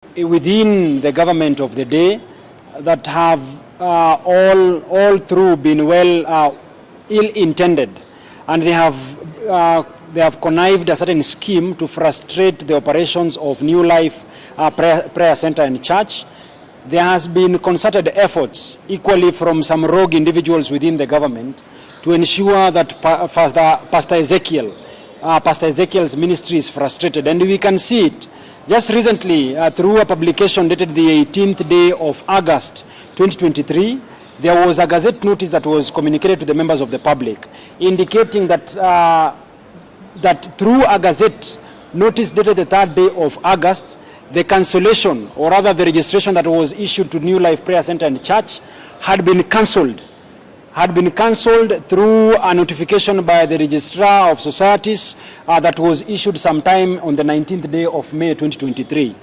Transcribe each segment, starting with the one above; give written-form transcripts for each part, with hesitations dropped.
within the government of the day that have all through been ill-intended, and they have connived a certain scheme to frustrate the operations of New Life Prayer Center and Church. There has been concerted efforts equally from some rogue individuals within the government to ensure that Pastor Ezekiel'S ministry is frustrated, and we can see it. Just recently, through a publication dated the 18th day of August 2023, there was a gazette notice that was communicated to the members of the public, indicating that that through a gazette notice dated the 3rd day of August, the cancellation, or rather the registration that was issued to New Life Prayer Center and Church had been cancelled. Through a notification by the Registrar of Societies that was issued sometime on the 19th day of May 2023.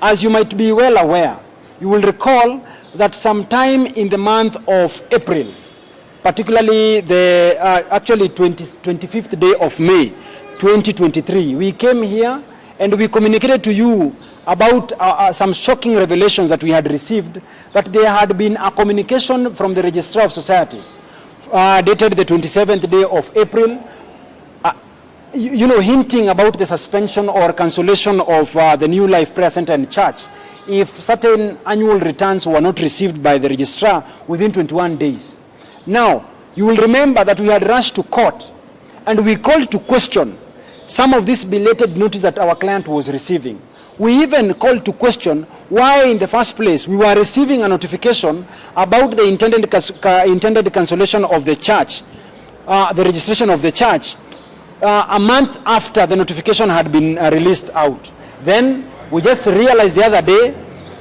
As you might be well aware, you will recall that sometime in the month of April, particularly the 25th day of May 2023, we came here and we communicated to you about some shocking revelations that we had received, that there had been a communication from the Registrar of Societies dated the 27th day of April, hinting about the suspension or cancellation of the New Life Prayer Center and Church if certain annual returns were not received by the registrar within 21 days. Now, you will remember that we had rushed to court and we called to question some of this belated notice that our client was receiving. We even called to question why in the first place we were receiving a notification about the intended cancellation of the church, the registration of the church, a month after the notification had been released out. Then we just realized the other day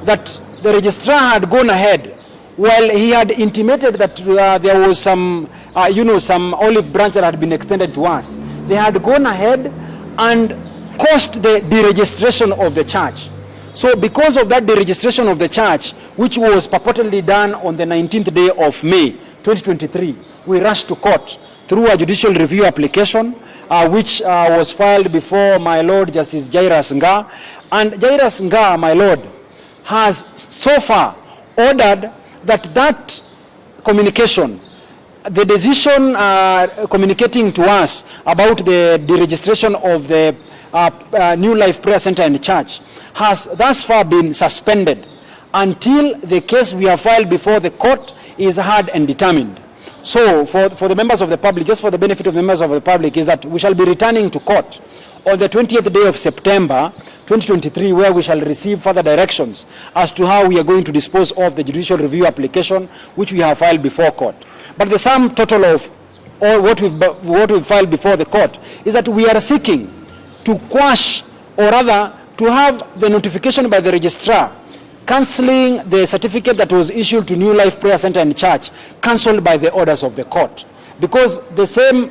that the registrar had gone ahead, while he had intimated that there was some olive branch that had been extended to us. They had gone ahead and caused the deregistration of the church. So because of that deregistration of the church, which was purportedly done on the 19th day of May 2023, we rushed to court through a judicial review application, which was filed before my Lord Justice Jairus Nga. And Jairus Nga, my Lord, has so far ordered that communication, the decision communicating to us about the deregistration of the New Life Prayer Center and Church has thus far been suspended until the case we have filed before the court is heard and determined. So for the members of the public, just for the benefit of members of the public, is that we shall be returning to court on the 20th day of September 2023, where we shall receive further directions as to how we are going to dispose of the judicial review application which we have filed before court. But the sum total of all what we've filed before the court is that we are seeking to quash, or rather to have the notification by the registrar cancelling the certificate that was issued to New Life Prayer Center and Church, cancelled by the orders of the court. Because the same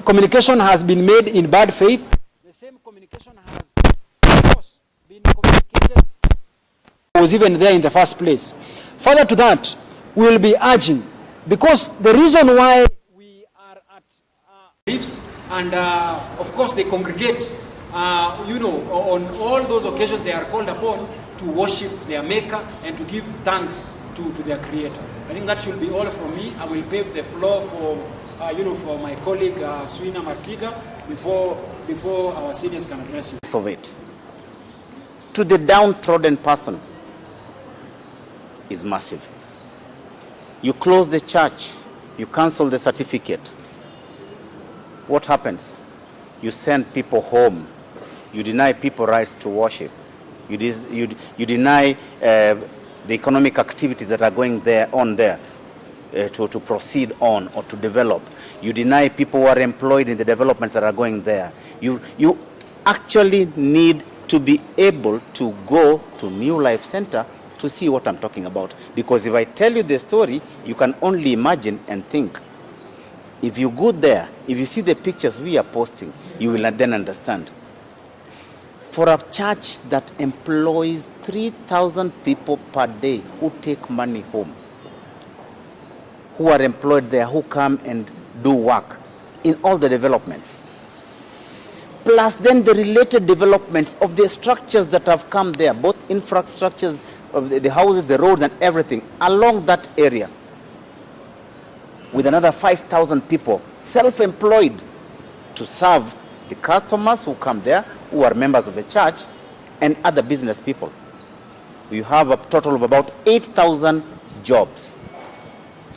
communication has been made in bad faith, the same communication has, of course, been communicated, was even there in the first place. Further to that, we will be urging, because the reason why we are at beliefs, and of course they congregate, on all those occasions they are called upon to worship their maker and to give thanks to their creator. I think that should be all from me. I will pave the floor for for my colleague Suina Martiga before our seniors can address you. Of it to the downtrodden person is massive. You close the church, you cancel the certificate. What happens? You send people home. You deny people rights to worship. You deny the economic activities that are going on there to proceed on or to develop. You deny people who are employed in the developments that are going there. You actually need to be able to go to New Life Center to see what I'm talking about. Because if I tell you the story, you can only imagine and think. If you go there, if you see the pictures we are posting, you will then understand. For a church that employs 3,000 people per day who take money home, who are employed there, who come and do work in all the developments, plus then the related developments of the structures that have come there, both infrastructures of the houses, the roads and everything along that area, with another 5,000 people self-employed to serve the customers who come there, who are members of the church, and other business people. You have a total of about 8,000 jobs.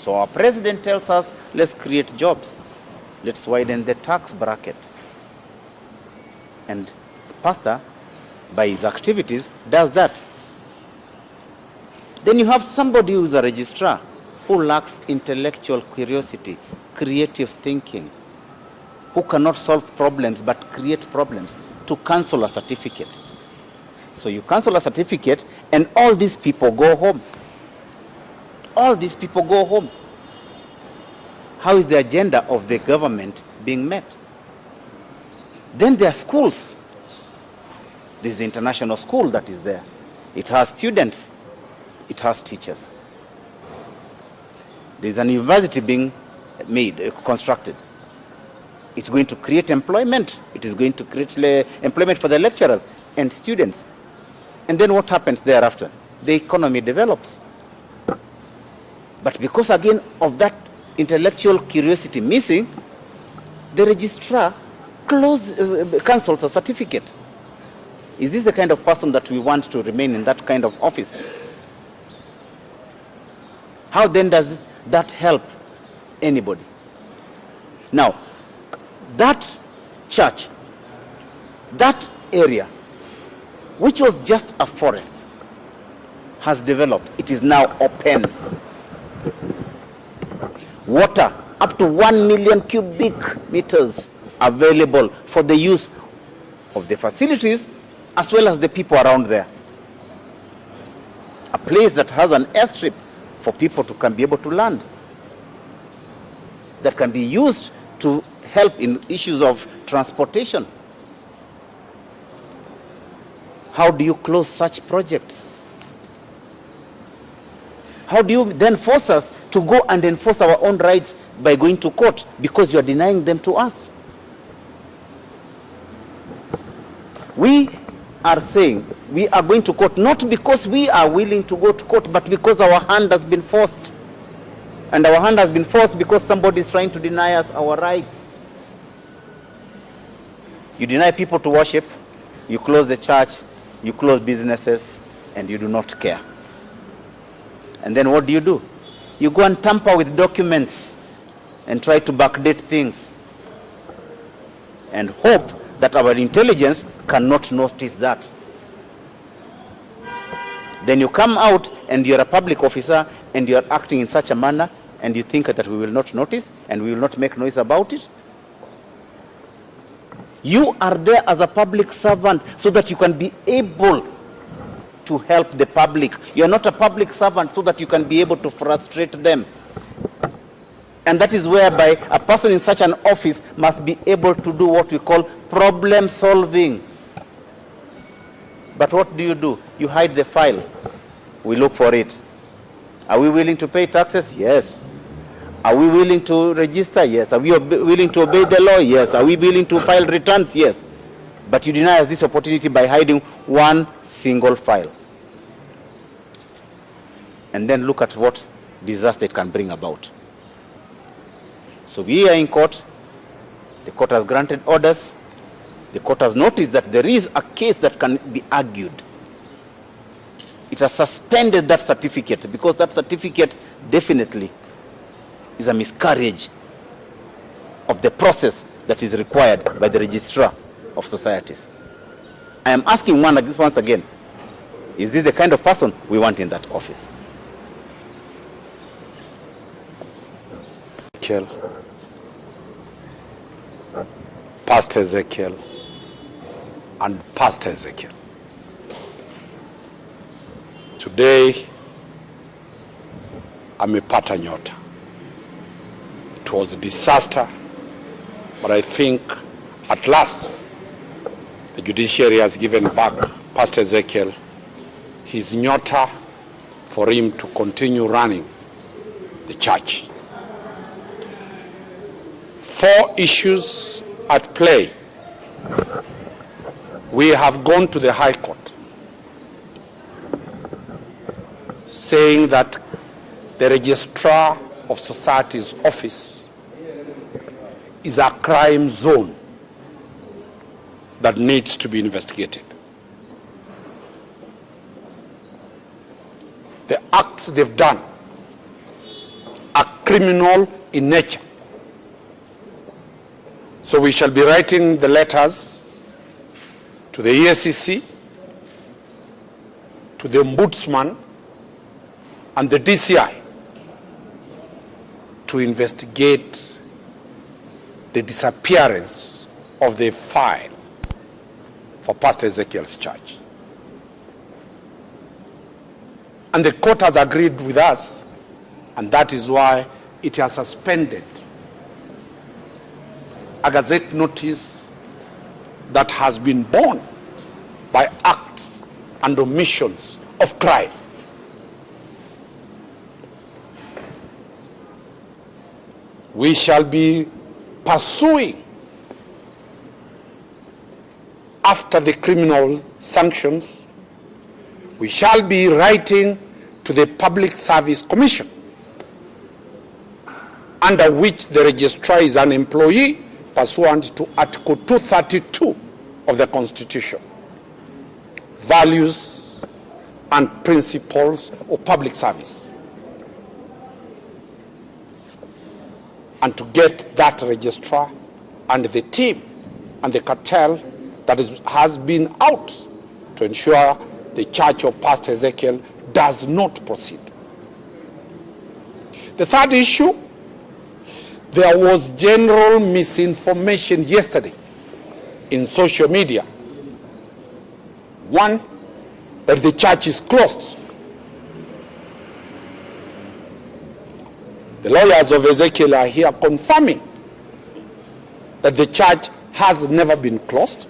So our president tells us, let's create jobs. Let's widen the tax bracket. And the pastor, by his activities, does that. Then you have somebody who is a registrar who lacks intellectual curiosity, creative thinking, who cannot solve problems but create problems, to cancel a certificate. So you cancel a certificate and all these people go home. All these people go home. How is the agenda of the government being met? Then there are schools. This is the international school that is there. It has students. It has teachers. There is an university being constructed. It's going to create employment. It is going to create employment for the lecturers and students. And then what happens thereafter? The economy develops. But because again of that intellectual curiosity missing, the registrar cancels a certificate. Is this the kind of person that we want to remain in that kind of office? How then does that help anybody? Now, that church, that area, which was just a forest, has developed. It is now open. Water, up to 1 million cubic meters available for the use of the facilities as well as the people around there. A place that has an airstrip for people to can be able to land, that can be used to help in issues of transportation. How do you close such projects? How do you then force us to go and enforce our own rights by going to court because you are denying them to us? We are saying we are going to court not because we are willing to go to court, but because our hand has been forced. And our hand has been forced because somebody is trying to deny us our rights. You deny people to worship, you close the church, you close businesses, and you do not care. And then what do? You go and tamper with documents and try to backdate things and hope that our intelligence cannot notice that. Then you come out and you're a public officer and you're acting in such a manner and you think that we will not notice and we will not make noise about it. You are there as a public servant so that you can be able to help the public. You are not a public servant so that you can be able to frustrate them. And that is whereby a person in such an office must be able to do what we call problem solving. But what do? You hide the file. We look for it. Are we willing to pay taxes? Yes. Are we willing to register? Yes. Are we willing to obey the law? Yes. Are we willing to file returns? Yes. But you deny us this opportunity by hiding one single file. And then look at what disaster it can bring about. So we are in court. The court has granted orders. The court has noticed that there is a case that can be argued. It has suspended that certificate because that certificate definitely is a miscarriage of the process that is required by the Registrar of Societies. I am asking this once again, is this the kind of person we want in that office? Pastor Ezekiel and Pastor Ezekiel. Today, Amepata Nyota. It was a disaster, but I think at last the judiciary has given back Pastor Ezekiel his Nyota for him to continue running the church. 4 issues at play we have gone to the High Court saying that the Registrar of Society's office is a crime zone that needs to be investigated. The acts they've done are criminal in nature. So we shall be writing the letters to the EACC, to the Ombudsman, and the DCI to investigate the disappearance of the file for Pastor Ezekiel's church. And the court has agreed with us, and that is why it has suspended a Gazette notice that has been born by acts and omissions of crime. We shall be pursuing after the criminal sanctions. We shall be writing to the Public Service Commission, under which the registrar is an employee pursuant to Article 232 of the Constitution. Values and principles of public service. And to get that registrar and the team and the cartel that has been out to ensure the church of Pastor Ezekiel does not proceed. The third issue, there was general misinformation yesterday in social media. One, that the church is closed. The lawyers of Ezekiel are here confirming that the church has never been closed.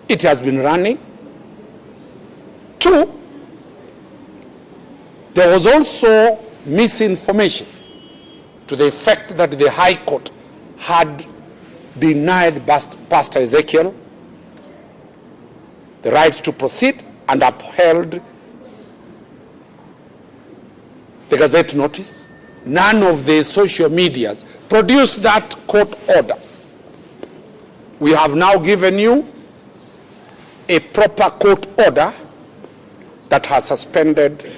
It has been running. Two, there was also misinformation to the effect that the High Court had denied Pastor Ezekiel the right to proceed and upheld the Gazette notice. None of the social medias produced that court order. We have now given you a proper court order that has suspended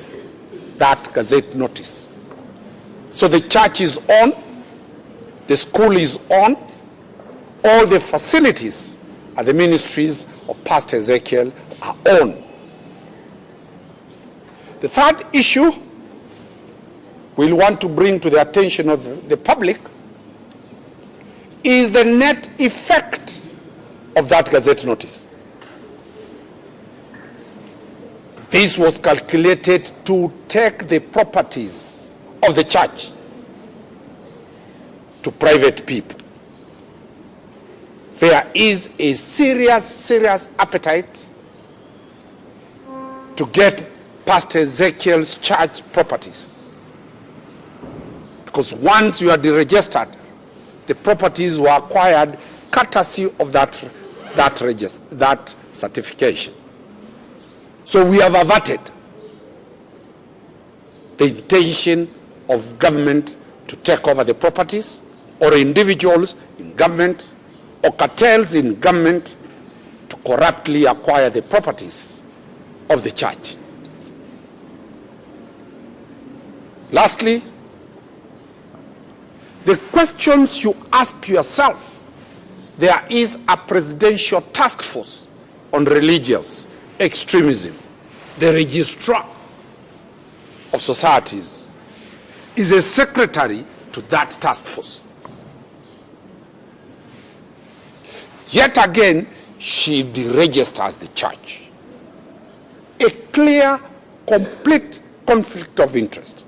that Gazette notice. So the church is on, the school is on, all the facilities at the ministries of Pastor Ezekiel are on. The third issue we'll want to bring to the attention of the public is the net effect of that Gazette notice. This was calculated to take the properties of the church to private people. There is a serious appetite to get Pastor Ezekiel's church properties. Because once you are deregistered, the properties were acquired courtesy of that certification. So we have averted the intention of government to take over the properties, or individuals in government, or cartels in government to corruptly acquire the properties of the church. Lastly, the questions you ask yourself, there is a presidential task force on religious extremism. The registrar of societies is a secretary to that task force. Yet again, she deregisters the church. A clear, complete conflict of interest.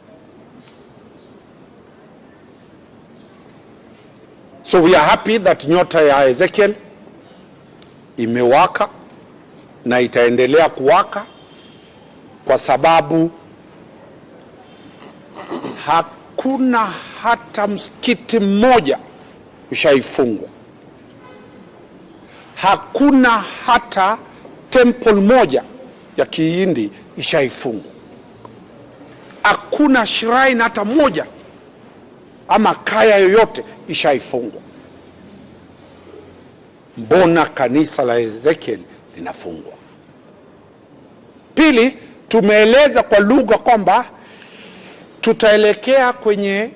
So we are happy that Nyota ya Ezekiel imewaka na itaendelea kuwaka, kwa sababu hakuna hata msikiti mmoja ushaifungwa. hakuna hata temple moja ya Kihindi ishaifungwa. Hakuna shrine hata moja ama kaya yoyote ishaifungwa. Mbona kanisa la Ezekiel linafungwa? Pili, tumeeleza kwa lugha kwamba tutaelekea kwenye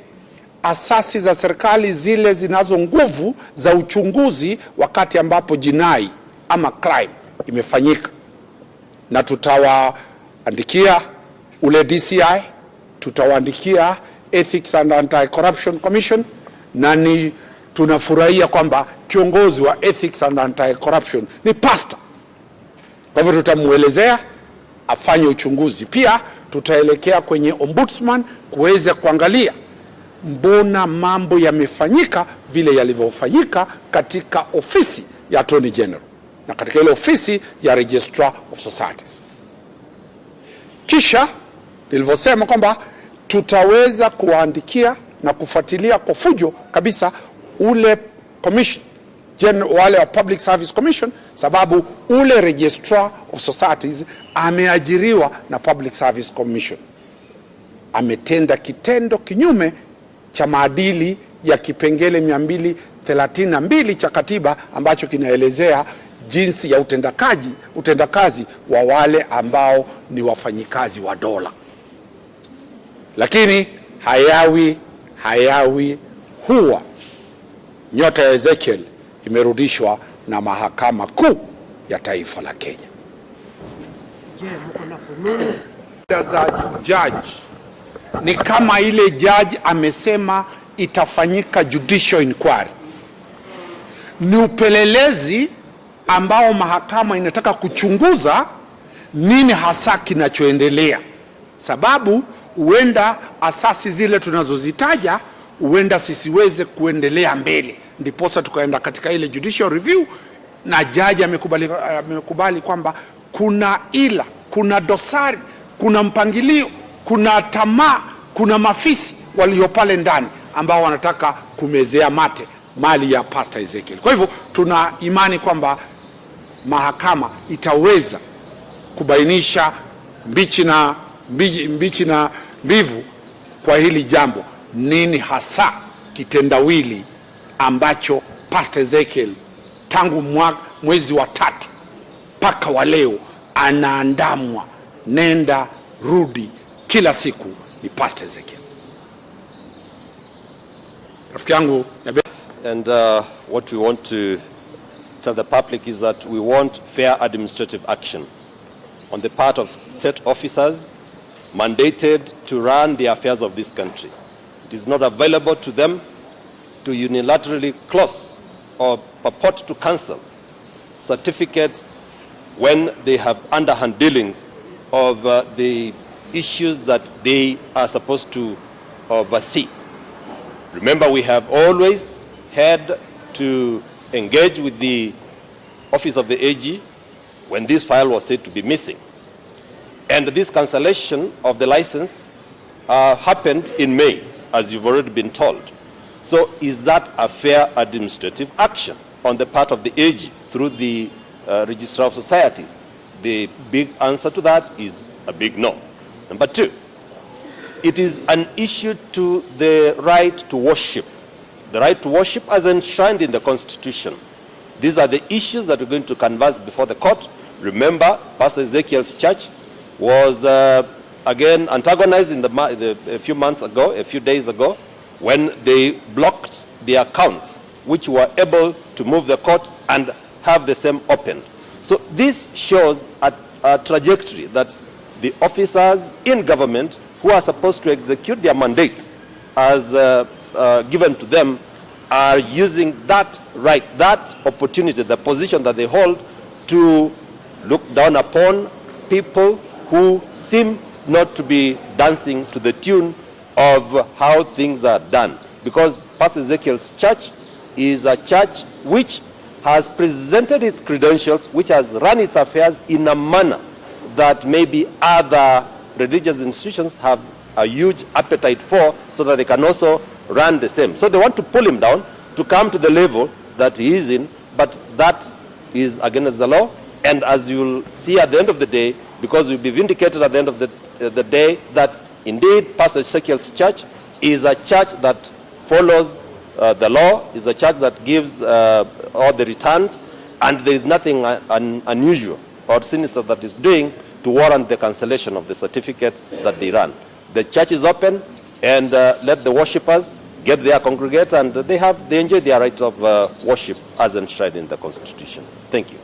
asasi za serikali zile zinazo nguvu za uchunguzi wakati ambapo jinai ama crime imefanyika, na tutawaandikia ule DCI, tutawaandikia Ethics and Anti-Corruption Commission, na ni tunafurahia kwamba kiongozi wa Ethics and Anti-Corruption ni pastor. Kwa hivyo tutamuelezea afanye uchunguzi. Pia tutaelekea kwenye ombudsman kuweza kuangalia mbona mambo yamefanyika vile yalivyofanyika katika ofisi ya Attorney General na katika ile ofisi ya Registrar of Societies. Kisha nilivyosema kwamba tutaweza kuwaandikia na kufuatilia kwa fujo kabisa ule commission wale wa Public Service Commission, sababu ule Registrar of Societies ameajiriwa na Public Service Commission. Ametenda kitendo kinyume cha maadili ya kipengele 232 cha katiba ambacho kinaelezea jinsi ya utendakazi wa wale ambao ni wafanyikazi wa dola. Lakini hayawi huwa nyota ya Ezekiel imerudishwa na Mahakama Kuu ya Taifa la Kenya. Za judge ni kama ile judge amesema itafanyika judicial inquiry. Ni upelelezi ambao mahakama inataka kuchunguza nini hasa kinachoendelea, sababu huenda asasi zile tunazozitaja huenda sisiweze kuendelea mbele, ndiposa tukaenda katika ile judicial review, na jaji amekubali kwamba kuna ila, kuna dosari, kuna mpangilio, kuna tamaa, kuna mafisi walio pale ndani ambao wanataka kumezea mate mali ya Pastor Ezekiel. Kwa hivyo tuna imani kwamba mahakama itaweza kubainisha mbichi na mbivu kwa hili jambo, nini hasa kitendawili ambacho Pastor Ezekiel tangu mwezi wa 3 mpaka wa leo anaandamwa nenda rudi kila siku ni Pastor Ezekiel. Rafiki yangu, and what we want to tell the public is that we want fair administrative action on the part of state officers mandated to run the affairs of this country. It is not available to them to unilaterally close or purport to cancel certificates when they have underhand dealings of the issues that they are supposed to oversee. Remember, we have always had to engage with the Office of the AG when this file was said to be missing. And this cancellation of the license happened in May, as you've already been told. So is that a fair administrative action on the part of the AG through the Registrar of Societies? The big answer to that is a big no. Number 2, it is an issue to the right to worship. The right to worship as enshrined in the Constitution. These are the issues that we're going to canvass before the court. Remember, Pastor Ezekiel'S church was again antagonized a few days ago, when they blocked the accounts which were able to move the court and have the same opened. So this shows a trajectory that the officers in government who are supposed to execute their mandate as given to them are using that right, that opportunity, the position that they hold, to look down upon people who seem not to be dancing to the tune of how things are done. Because Pastor Ezekiel'S church is a church which has presented its credentials, which has run its affairs in a manner that maybe other religious institutions have a huge appetite for, so that they can also run the same. So they want to pull him down to come to the level that he is in, but that is against the law. And as you'll see at the end of the day, because we'll be vindicated at the end of the day that indeed Pastor Ezekiel's church is a church that follows the law, is a church that gives all the returns, and there is nothing unusual or sinister that is doing to warrant the cancellation of the certificate that they run. The church is open, and let the worshippers get there, congregate, and they enjoy their right of worship as enshrined in the Constitution. Thank you.